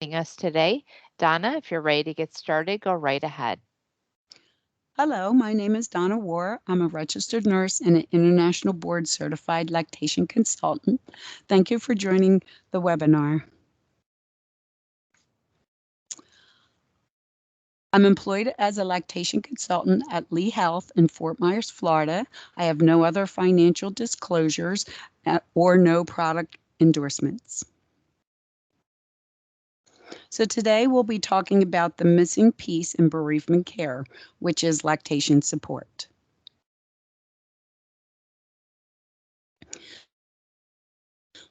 joining us today. Donna, if you're ready to get started, go right ahead. Hello, my name is Donna War. I'm a registered nurse and an international board certified lactation consultant. Thank you for joining the webinar. I'm employed as a lactation consultant at Lee Health in Fort Myers, Florida. I have no other financial disclosures or no product endorsements. So today we'll be talking about the missing piece in bereavement care, which is lactation support.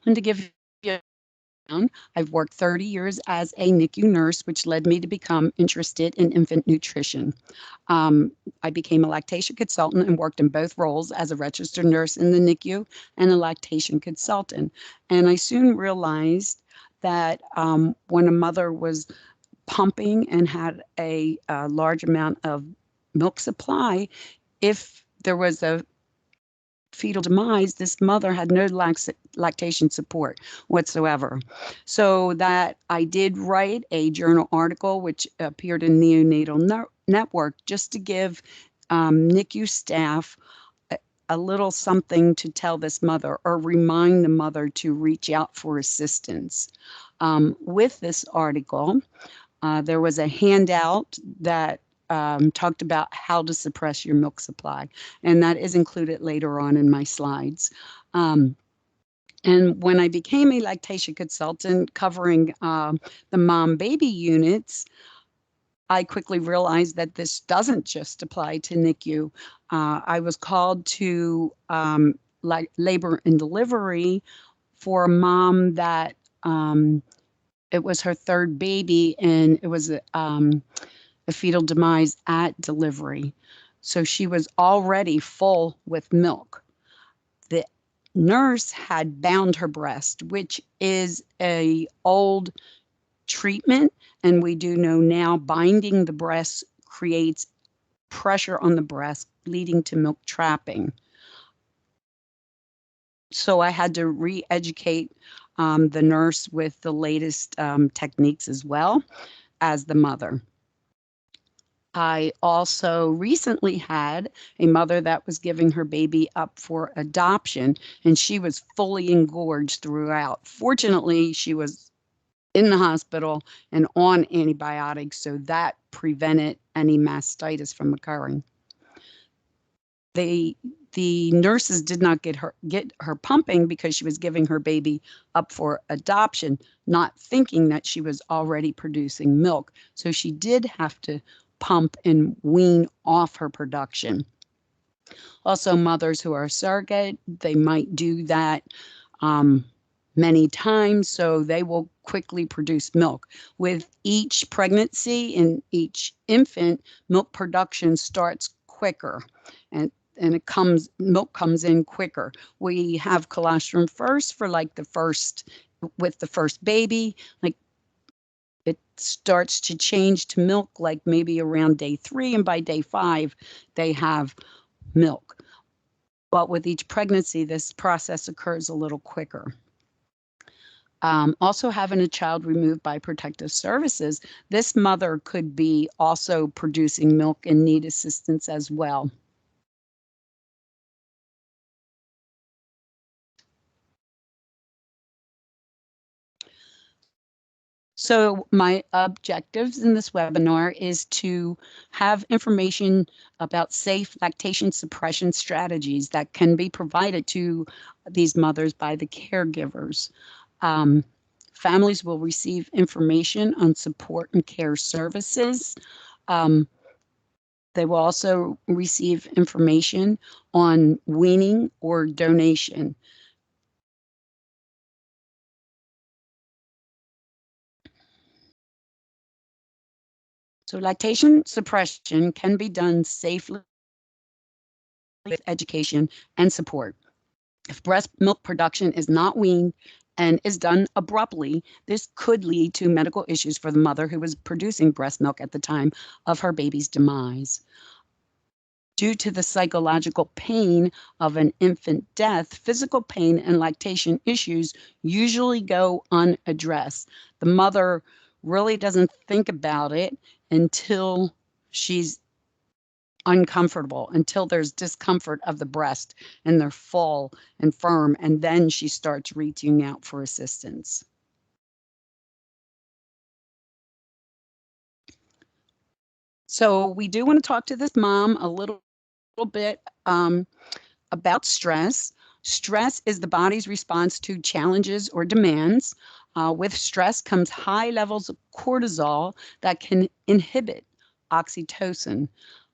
And to give you I've worked 30 years as a NICU nurse, which led me to become interested in infant nutrition. I became a lactation consultant and worked in both roles as a registered nurse in the NICU and a lactation consultant. And I soon realized that when a mother was pumping and had a large amount of milk supply, if there was a fetal demise, this mother had no lactation support whatsoever. So that I did write a journal article, which appeared in Neonatal Network, just to give NICU staff a little something to tell this mother or remind the mother to reach out for assistance. With this article, there was a handout that talked about how to suppress your milk supply, and that is included later on in my slides. Um, and when I became a lactation consultant covering the mom baby units, I quickly realized that this doesn't just apply to NICU. I was called to labor and delivery for a mom that it was her third baby, and it was a fetal demise at delivery. So she was already full with milk. The nurse had bound her breast, which is a old treatment, and we do know now binding the breast creates pressure on the breast, leading to milk trapping. So I had to re-educate the nurse with the latest techniques as well as the mother. I also recently had a mother that was giving her baby up for adoption, and she was fully engorged throughout. Fortunately, she was in the hospital and on antibiotics, so that prevented any mastitis from occurring. The nurses did not get her pumping because she was giving her baby up for adoption, not thinking that she was already producing milk. So she did have to pump and wean off her production. Also, mothers who are surrogate, they might do that many times, so they will quickly produce milk. With each pregnancy and each infant, milk production starts quicker, and milk comes in quicker. We have colostrum first for like with the first baby, like it starts to change to milk like maybe around day 3, and by day 5 they have milk. But with each pregnancy, this process occurs a little quicker. Also having a child removed by protective services, this mother could be also producing milk and need assistance as well. So my objectives in this webinar is to have information about safe lactation suppression strategies that can be provided to these mothers by the caregivers. Families will receive information on support and care services. Um, they will also receive information on weaning or donation. So lactation suppression can be done safely with education and support. If breast milk production is not weaned and is done abruptly, this could lead to medical issues for the mother who was producing breast milk at the time of her baby's demise. Due to the psychological pain of an infant death, physical pain and lactation issues usually go unaddressed. The mother really doesn't think about it until she's uncomfortable, until there's discomfort of the breast and they're full and firm, and then she starts reaching out for assistance. So we do want to talk to this mom a little bit about stress. Stress is the body's response to challenges or demands. With stress comes high levels of cortisol that can inhibit oxytocin.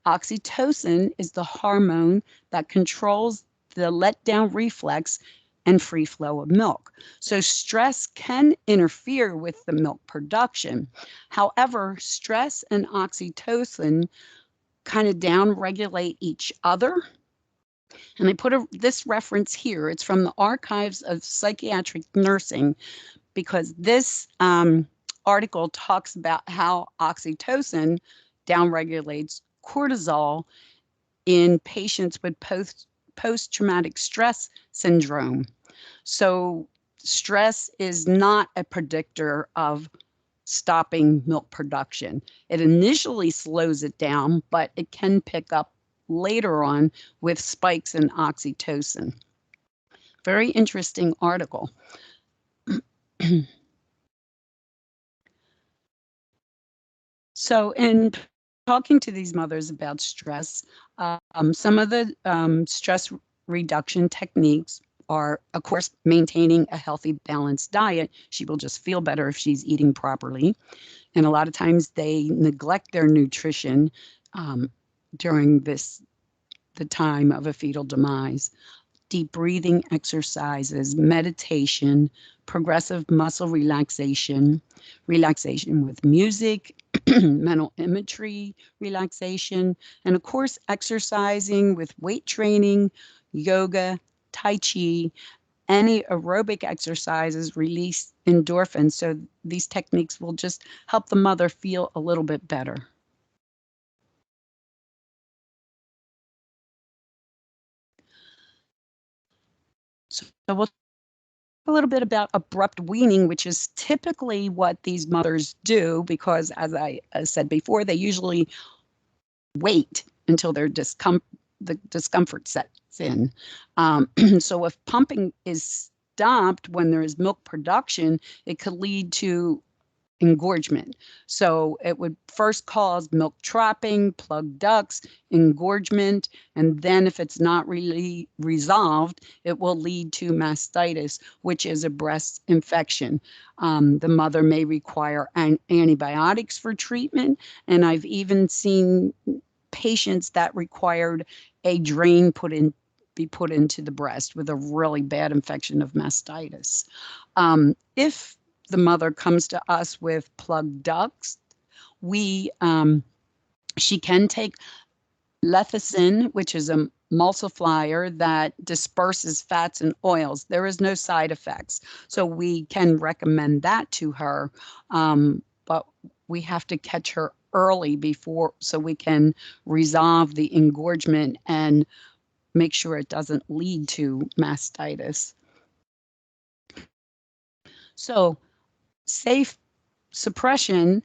Oxytocin is the hormone that controls the letdown reflex and free flow of milk. So stress can interfere with the milk production. However, stress and oxytocin kind of downregulate each other. And I put this reference here. It's from the Archives of Psychiatric Nursing, because this article talks about how oxytocin downregulates cortisol in patients with post-traumatic stress syndrome. So stress is not a predictor of stopping milk production. It initially slows it down, but it can pick up later on with spikes in oxytocin. Very interesting article. So in talking to these mothers about stress, some of the stress reduction techniques are, of course, maintaining a healthy, balanced diet. She will just feel better if she's eating properly. And a lot of times they neglect their nutrition during the time of a fetal demise. Deep breathing exercises, meditation, progressive muscle relaxation, relaxation with music, mental imagery relaxation, and of course, exercising with weight training, yoga, Tai Chi. Any aerobic exercises release endorphins. So these techniques will just help the mother feel a little bit better. So we'll talk a little bit about abrupt weaning, which is typically what these mothers do, because as I said before, they usually wait until the discomfort sets in. So if pumping is stopped when there is milk production, it could lead to engorgement. So it would first cause milk trapping, plugged ducts, engorgement, and then if it's not really resolved, it will lead to mastitis, which is a breast infection. The mother may require antibiotics for treatment, and I've even seen patients that required a drain be put into the breast with a really bad infection of mastitis. If the mother comes to us with plugged ducts, she can take lecithin, which is a emulsifier that disperses fats and oils. There is no side effects, so we can recommend that to her, but we have to catch her early so we can resolve the engorgement and make sure it doesn't lead to mastitis. So safe suppression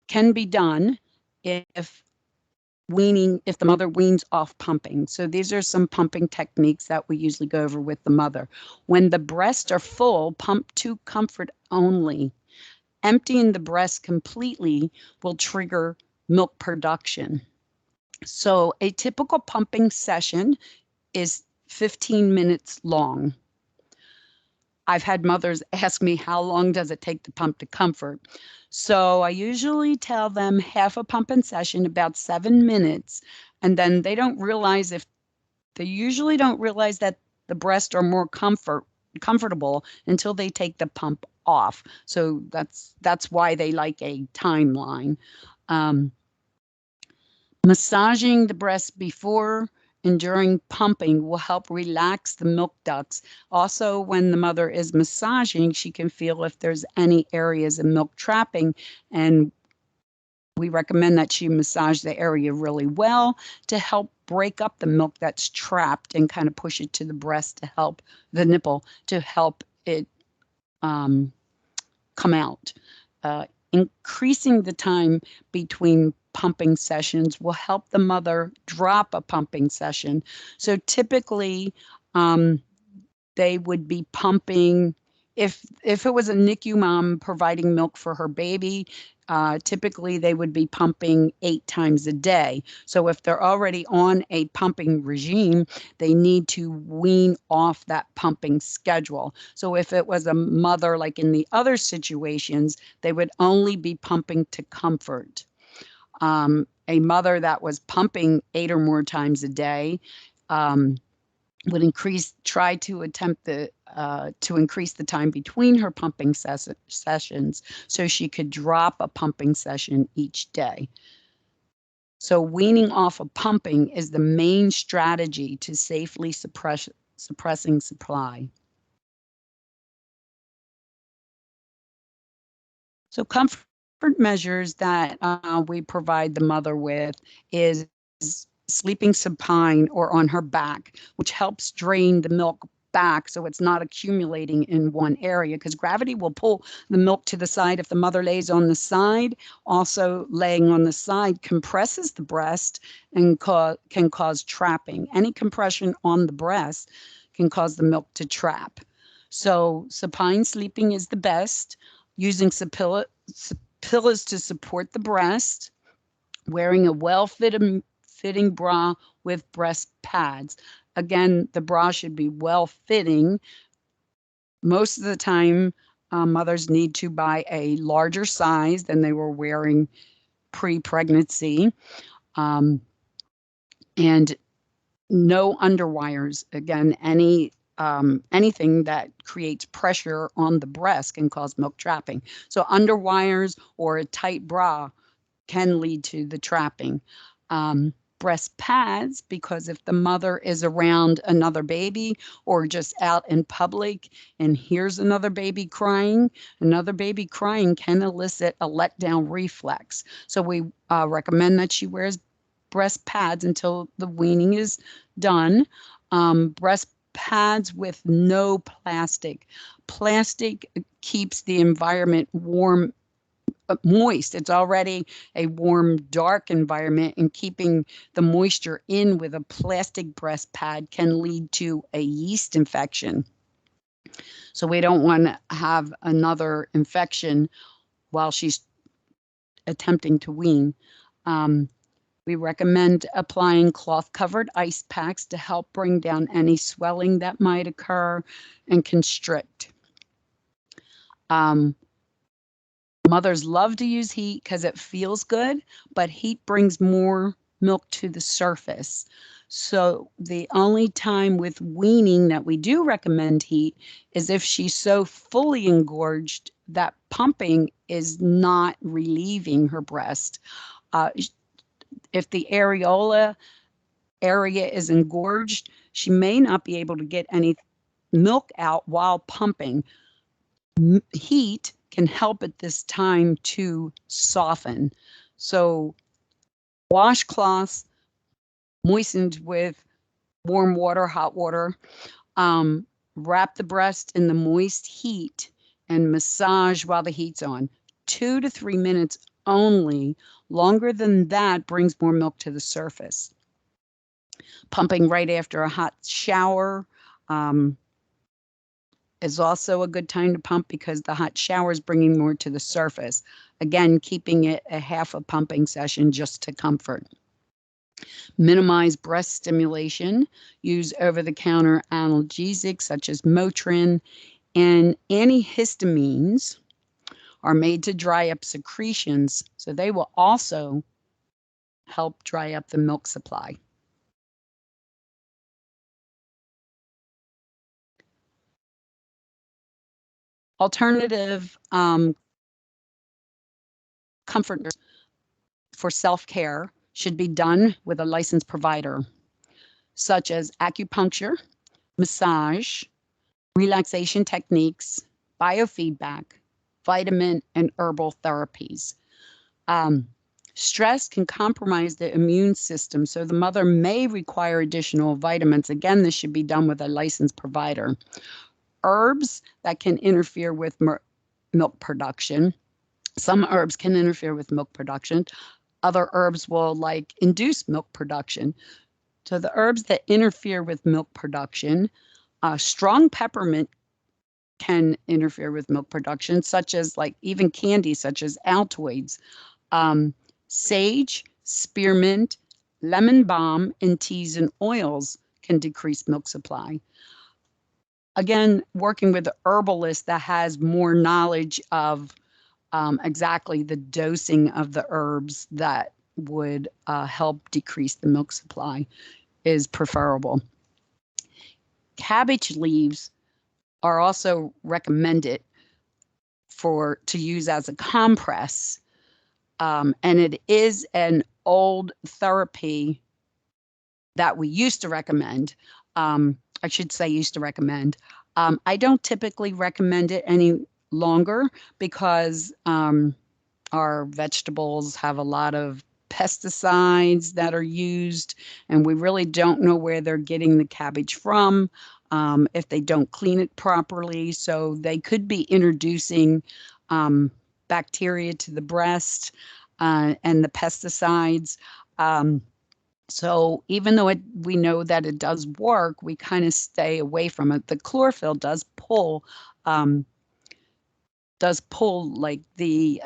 can be done if the mother weans off pumping. So these are some pumping techniques that we usually go over with the mother. When the breasts are full, pump to comfort only. Emptying the breast completely will trigger milk production. So a typical pumping session is 15 minutes long. I've had mothers ask me, how long does it take to pump to comfort? So I usually tell them half a pumping session, about 7 minutes, and then they usually don't realize that the breasts are more comfortable until they take the pump off. So that's why they like a timeline. Massaging the breast before and during pumping will help relax the milk ducts. Also, when the mother is massaging, she can feel if there's any areas of milk trapping, and we recommend that she massage the area really well to help break up the milk that's trapped and kind of push it to the breast to help the nipple to help it come out. Increasing the time between pumping sessions will help the mother drop a pumping session. So typically, they would be pumping, if it was a NICU mom providing milk for her baby, typically they would be pumping 8 times a day. So if they're already on a pumping regime, they need to wean off that pumping schedule. So if it was a mother like in the other situations, they would only be pumping to comfort. A mother that was pumping 8 or more times a day would try to attempt to increase the time between her pumping sessions so she could drop a pumping session each day. So weaning off of pumping is the main strategy to safely suppressing supply. So comfort measures that we provide the mother with is sleeping supine or on her back, which helps drain the milk back so it's not accumulating in one area, because gravity will pull the milk to the side if the mother lays on the side. Also, laying on the side compresses the breast and can cause trapping. Any compression on the breast can cause the milk to trap. So supine sleeping is the best, using pillows to support the breast, wearing a well-fitting bra with breast pads. Again, the bra should be well-fitting. Most of the time, mothers need to buy a larger size than they were wearing pre-pregnancy. And no underwires. Again, anything that creates pressure on the breast can cause milk trapping. So underwires or a tight bra can lead to the trapping. Breast pads, because if the mother is around another baby or just out in public and hears another baby crying can elicit a letdown reflex. So we recommend that she wears breast pads until the weaning is done. Breast pads with no plastic. Plastic keeps the environment warm, moist. It's already a warm, dark environment, and keeping the moisture in with a plastic breast pad can lead to a yeast infection. So we don't want to have another infection while she's attempting to wean. We recommend applying cloth-covered ice packs to help bring down any swelling that might occur and constrict. Mothers love to use heat because it feels good, but heat brings more milk to the surface. So the only time with weaning that we do recommend heat is if she's so fully engorged that pumping is not relieving her breast. If the areola area is engorged, she may not be able to get any milk out while pumping. Heat can help at this time to soften. So washcloths moistened with warm water, hot water, wrap the breast in the moist heat and massage while the heat's on. 2 to 3 minutes only. Longer than that brings more milk to the surface. Pumping right after a hot shower is also a good time to pump because the hot shower is bringing more to the surface. Again, keeping it a half a pumping session just to comfort. Minimize breast stimulation. Use over-the-counter analgesics such as Motrin, and antihistamines are made to dry up secretions, so they will also help dry up the milk supply. Alternative comfort for self-care should be done with a licensed provider, such as acupuncture, massage, relaxation techniques, biofeedback, vitamin and herbal therapies. Stress can compromise the immune system, so the mother may require additional vitamins. Again, this should be done with a licensed provider. Herbs that can interfere with milk production Some herbs can interfere with milk production. Other herbs will like induce milk production. So the herbs that interfere with milk production, strong peppermint can interfere with milk production, such as like even candy, such as Altoids. Um, Sage, spearmint, lemon balm, and teas and oils can decrease milk supply. Again, working with the herbalist that has more knowledge of exactly the dosing of the herbs that would help decrease the milk supply is preferable. Cabbage leaves are also recommended to use as a compress. And it is an old therapy that we used to recommend. I should say used to recommend. I don't typically recommend it any longer because our vegetables have a lot of pesticides that are used, and we really don't know where they're getting the cabbage from if they don't clean it properly. So they could be introducing bacteria to the breast and the pesticides. So even though we know that it does work, we kind of stay away from it. The chlorophyll um, does pull like the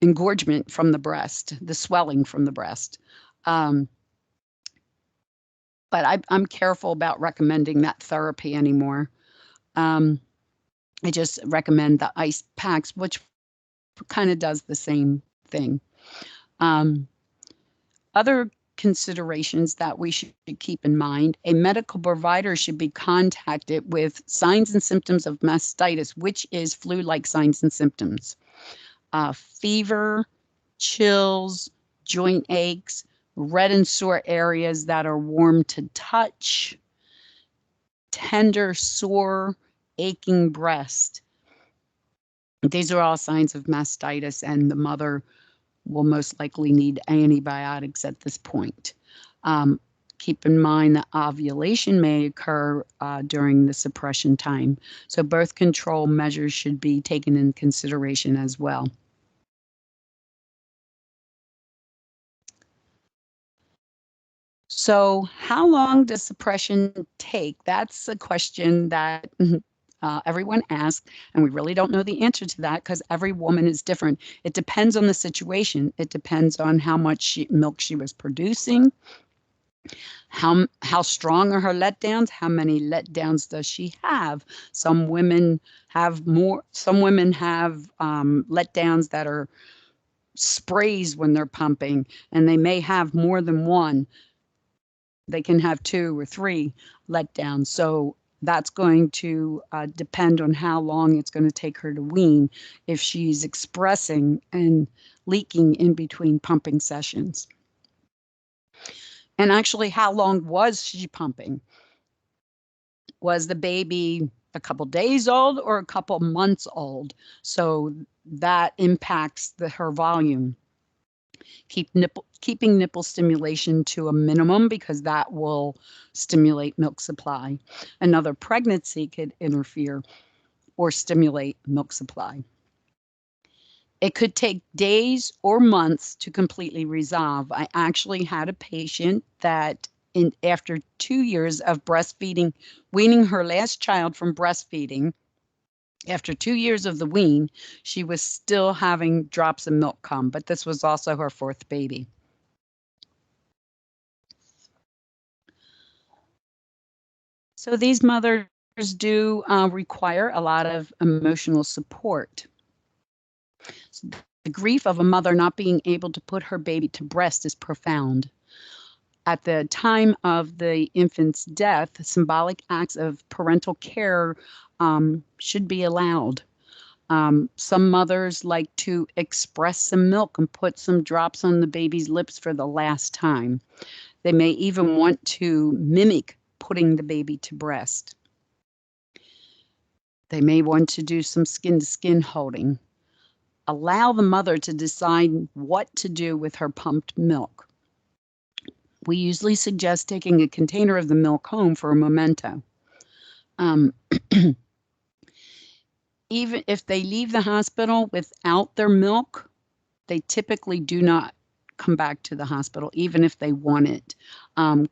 engorgement from the breast, the swelling from the breast. But I'm careful about recommending that therapy anymore. I just recommend the ice packs, which kind of does the same thing. Other considerations that we should keep in mind: a medical provider should be contacted with signs and symptoms of mastitis, which is flu-like signs and symptoms. Fever, chills, joint aches, red and sore areas that are warm to touch, tender, sore, aching breast. These are all signs of mastitis, and the mother will most likely need antibiotics at this point. Keep in mind that ovulation may occur during the suppression time, so birth control measures should be taken in consideration as well. So how long does suppression take? That's a question that everyone asks, and we really don't know the answer to that because every woman is different. It depends on the situation. It depends on how much milk she was producing, how strong are her letdowns, how many letdowns does she have. Some women have more. Some women have letdowns that are sprays when they're pumping, and they may have more than one. They can have 2 or 3 letdowns. So that's going to depend on how long it's going to take her to wean if she's expressing and leaking in between pumping sessions. And actually, how long was she pumping? Was the baby a couple days old or a couple months old? So that impacts her volume. Keeping nipple stimulation to a minimum because that will stimulate milk supply. Another pregnancy could interfere or stimulate milk supply. It could take days or months to completely resolve. I actually had a patient that after 2 years of breastfeeding, weaning her last child from breastfeeding, after 2 years of the wean, she was still having drops of milk come, but this was also her 4th baby. So these mothers do require a lot of emotional support. So the grief of a mother not being able to put her baby to breast is profound. At the time of the infant's death, symbolic acts of parental care should be allowed. Some mothers like to express some milk and put some drops on the baby's lips for the last time. They may even want to mimic putting the baby to breast. They may want to do some skin-to-skin holding. Allow the mother to decide what to do with her pumped milk. We usually suggest taking a container of the milk home for a memento. even if they leave the hospital without their milk, they typically do not come back to the hospital, even if they want it.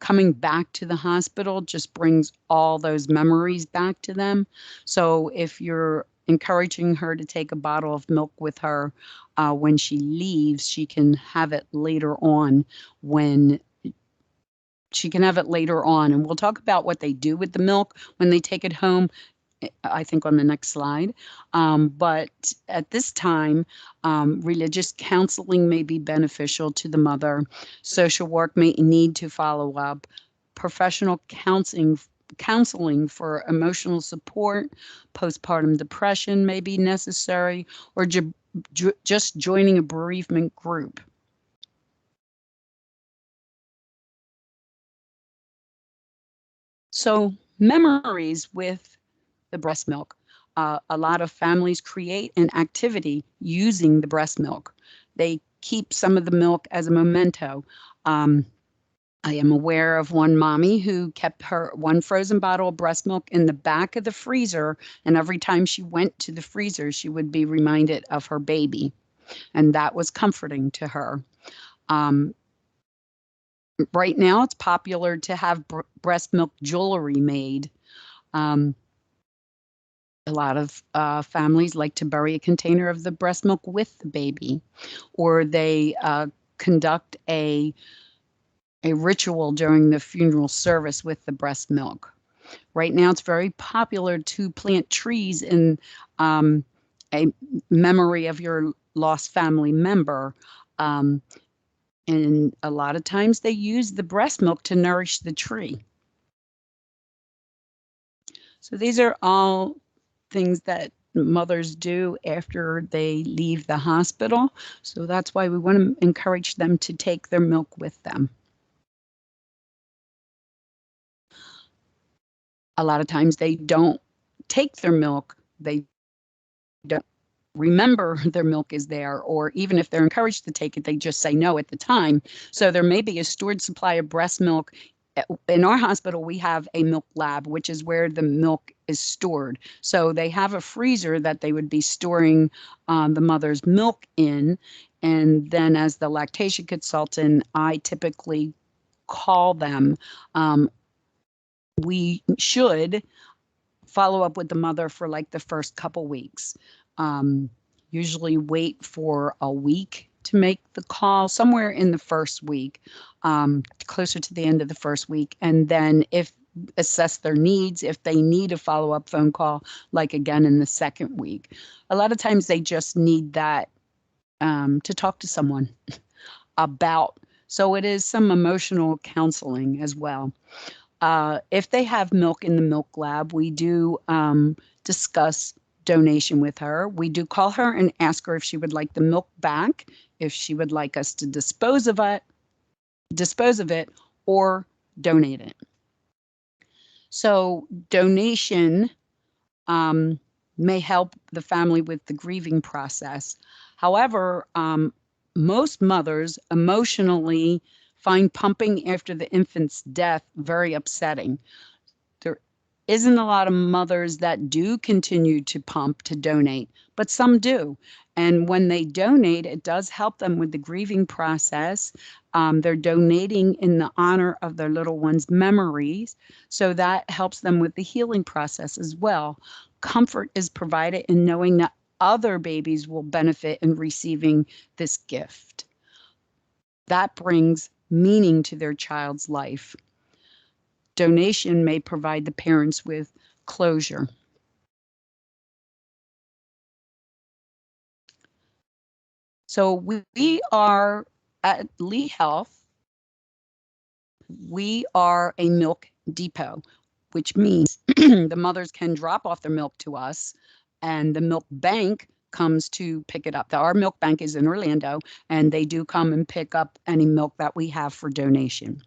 Coming back to the hospital just brings all those memories back to them. So if you're encouraging her to take a bottle of milk with her when she leaves, she can have it later on when and we'll talk about what they do with the milk when they take it home, I think on the next slide. But at this time, religious counseling may be beneficial to the mother. Social work may need to follow up. Professional counseling for emotional support, postpartum depression may be necessary, or just joining a bereavement group. So memories with the breast milk. A lot of families create an activity using the breast milk. They keep some of the milk as a memento. I am aware of one mommy who kept her one frozen bottle of breast milk in the back of the freezer, and every time she went to the freezer, she would be reminded of her baby, and that was comforting to her. Right now, it's popular to have breast milk jewelry made. A lot of families like to bury a container of the breast milk with the baby, or they conduct a ritual during the funeral service with the breast milk. Right now, it's very popular to plant trees in a memory of your lost family member. And a lot of times they use the breast milk to nourish the tree. So these are all things that mothers do after they leave the hospital. So that's why we want to encourage them to take their milk with them. A lot of times they don't take their milk. They don't remember their milk is there, or even if they're encouraged to take it, they just say no at the time. So there may be a stored supply of breast milk. In our hospital, we have a milk lab, which is where the milk is stored. So they have a freezer that they would be storing the mother's milk in. And then as the lactation consultant, I typically call them. We should follow up with the mother for like the first couple weeks. Usually wait for a week to make the call, somewhere in the first week, closer to the end of the first week. And then assess their needs, if they need a follow-up phone call, like again in the second week. A lot of times they just need that to talk to someone about. So it is some emotional counseling as well. If they have milk in the milk lab, we do discuss donation with her. We do call her and ask her if she would like the milk back, if she would like us to dispose of it, or donate it. So donation may help the family with the grieving process. However, most mothers emotionally find pumping after the infant's death very upsetting. There isn't a lot of mothers that do continue to pump to donate, but some do. And when they donate, it does help them with the grieving process. They're donating in the honor of their little one's memories. So that helps them with the healing process as well. Comfort is provided in knowing that other babies will benefit in receiving this gift. That brings meaning to their child's life. Donation may provide the parents with closure. So we are at Lee Health. We are a milk depot, which means the mothers can drop off their milk to us, and the milk bank comes to pick it up. Our milk bank is in Orlando, and they do come and pick up any milk that we have for donation.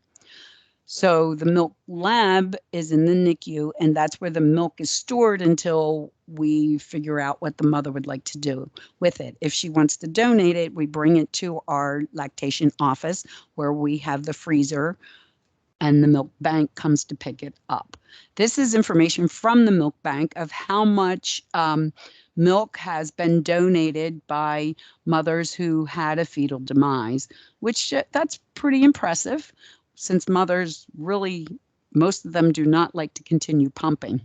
So the milk lab is in the NICU, and that's where the milk is stored until we figure out what the mother would like to do with it. If she wants to donate it, we bring it to our lactation office where we have the freezer, and the milk bank comes to pick it up. This is information from the milk bank of how much milk has been donated by mothers who had a fetal demise, which that's pretty impressive since mothers really, most of them do not like to continue pumping.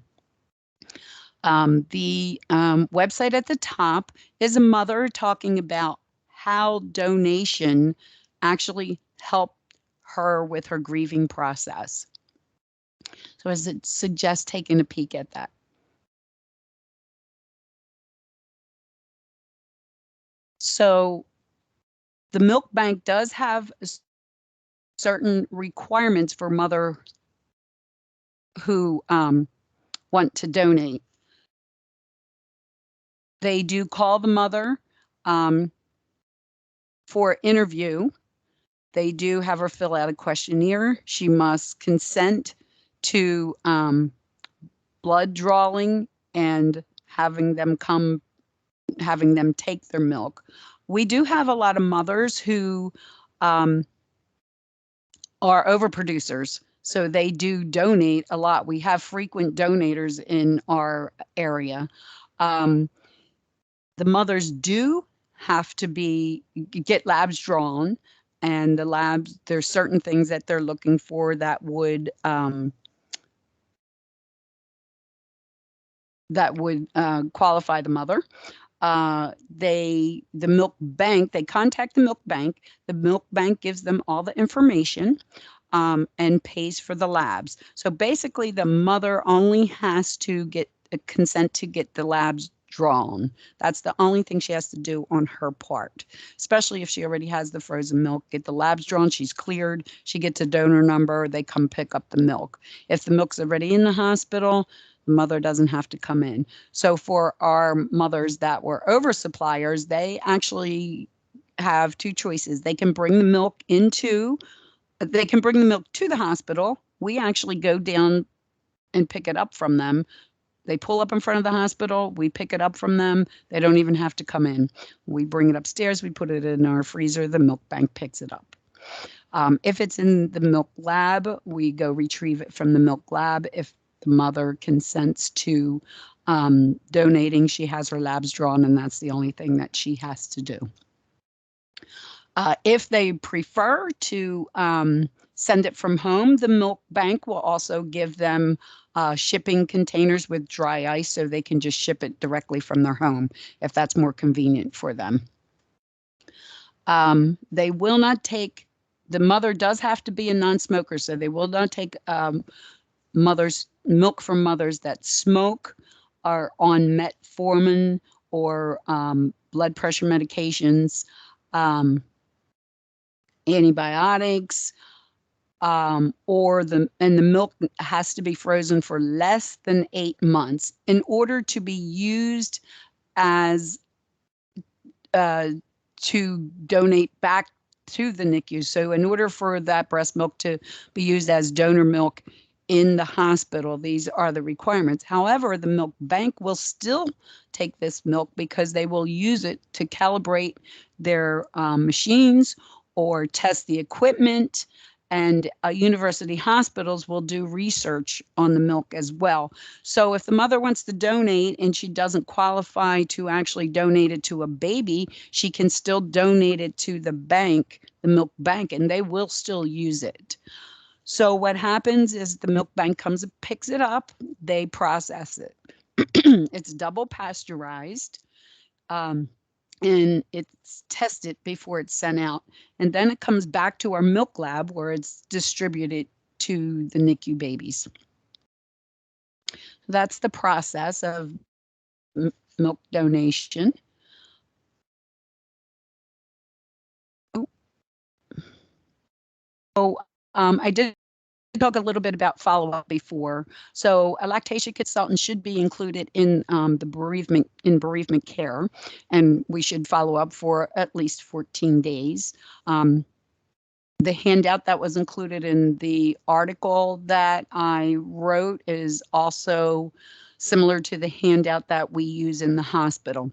The website at the top is a mother talking about how donation actually helped her with her grieving process. So I suggest taking a peek at that. So the milk bank does have certain requirements for mother who want to donate. They do call the mother for interview. They do have her fill out a questionnaire. She must consent to blood drawing and having them take their milk. We do have a lot of mothers who are overproducers, so they do donate a lot. We have frequent donators in our area. The mothers do have to get labs drawn, and the labs, there's certain things that they're looking for that would qualify the mother. The milk bank, they contact the milk bank. The milk bank gives them all the information and pays for the labs. So basically, the mother only has to get a consent to get the labs drawn. That's the only thing she has to do on her part, especially if she already has the frozen milk. Get the labs drawn, she's cleared, she gets a donor number, they come pick up the milk. If the milk's already in the hospital, the mother doesn't have to come in. So for our mothers that were oversuppliers, they actually have two choices. They can bring the milk to the hospital. We actually go down and pick it up from them. They pull up in front of the hospital, we pick it up from them. They don't even have to come in. We bring it upstairs, we put it in our freezer, the milk bank picks it up. If it's in the milk lab, we go retrieve it from the milk lab. If the mother consents to donating, she has her labs drawn, and that's the only thing that she has to do. If they prefer to send it from home, the milk bank will also give them shipping containers with dry ice so they can just ship it directly from their home if that's more convenient for them. They will not take, the mother does have to be a non-smoker, so they will not take milk from mothers that smoke, are on metformin or blood pressure medications, antibiotics, and the milk has to be frozen for less than 8 months in order to be used as to donate back to the NICU. So in order for that breast milk to be used as donor milk in the hospital, these are the requirements. However, the milk bank will still take this milk because they will use it to calibrate their machines or test the equipment, and university hospitals will do research on the milk as well. So if the mother wants to donate and she doesn't qualify to actually donate it to a baby, she can still donate it to the bank, the milk bank, and they will still use it. So what happens is the milk bank comes and picks it up, they process it. It's double pasteurized. And it's tested before it's sent out. And then it comes back to our milk lab where it's distributed to the NICU babies. That's the process of milk donation. So I did talk a little bit about follow-up before. So a lactation consultant should be included in the bereavement care, and we should follow up for at least 14 days. The handout that was included in the article that I wrote is also similar to the handout that we use in the hospital.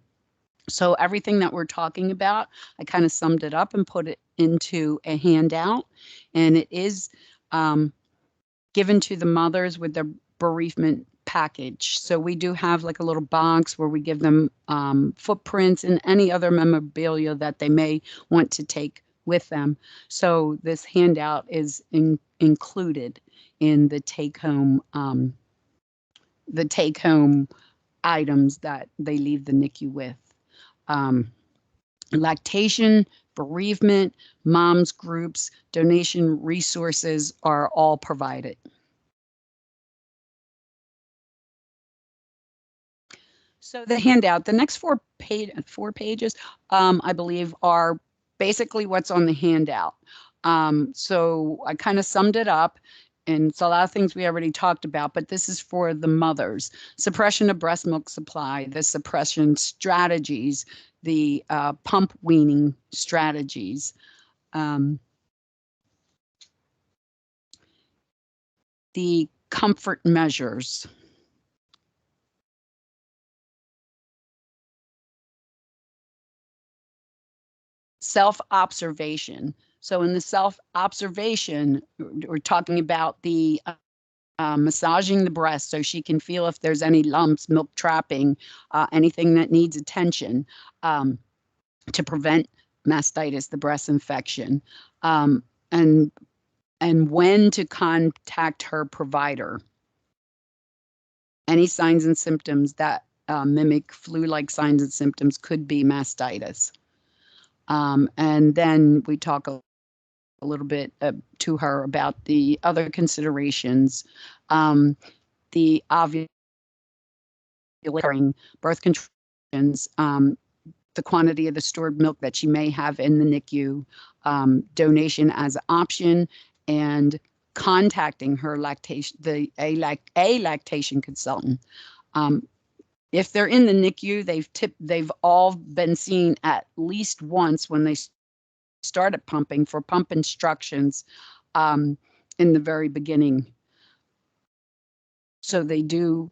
So everything that we're talking about, I kind of summed it up and put it into a handout, and it is given to the mothers with their bereavement package. So we do have like a little box where we give them footprints and any other memorabilia that they may want to take with them. So this handout is included in the take-home items that they leave the NICU with. Lactation, bereavement, moms groups, donation resources are all provided. So the handout, the next four pages, I believe, are basically what's on the handout. So I kind of summed it up, and it's a lot of things we already talked about, but this is for the mothers. Suppression of breast milk supply, the suppression strategies, the pump weaning strategies. The comfort measures. Self-observation. So in the self-observation, we're talking about the massaging the breast so she can feel if there's any lumps, milk trapping, anything that needs attention to prevent mastitis, the breast infection, and when to contact her provider. Any signs and symptoms that mimic flu-like signs and symptoms could be mastitis. And then we talk a little bit to her about the other considerations, the ovulating, birth controls, the quantity of the stored milk that she may have in the NICU, donation as an option, and contacting her lactation, a lactation consultant. If they're in the NICU, they've all been seen at least once when they started pumping for pump instructions in the very beginning. So they do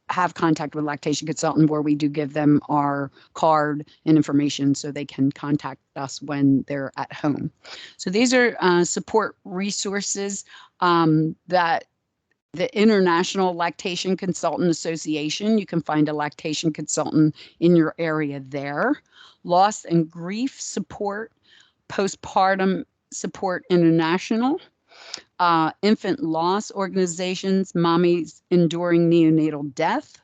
have contact with a lactation consultant where we do give them our card and information so they can contact us when they're at home. So these are support resources that the International Lactation Consultant Association, you can find a lactation consultant in your area there. Loss and Grief Support, Postpartum Support International, Infant Loss Organizations, Mommies Enduring Neonatal Death,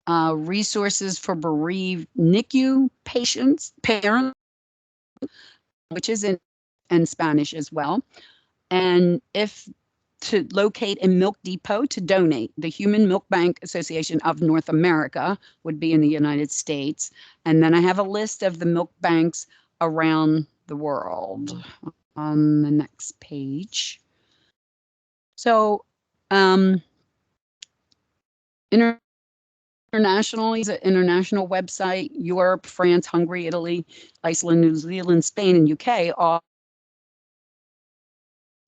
resources for bereaved NICU parents, which is in Spanish as well. And if to locate a milk depot to donate, the Human Milk Bank Association of North America would be in the United States. And then I have a list of the milk banks around the world on the next page. So internationally, is an international website. Europe, France, Hungary, Italy, Iceland, New Zealand, Spain, and UK all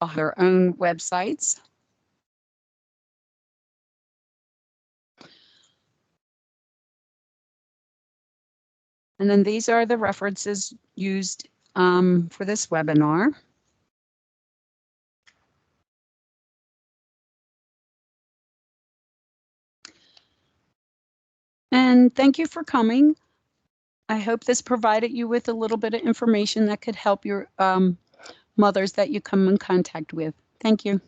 have their own websites. And then these are the references used for this webinar. And thank you for coming. I hope this provided you with a little bit of information that could help your mothers that you come in contact with. Thank you.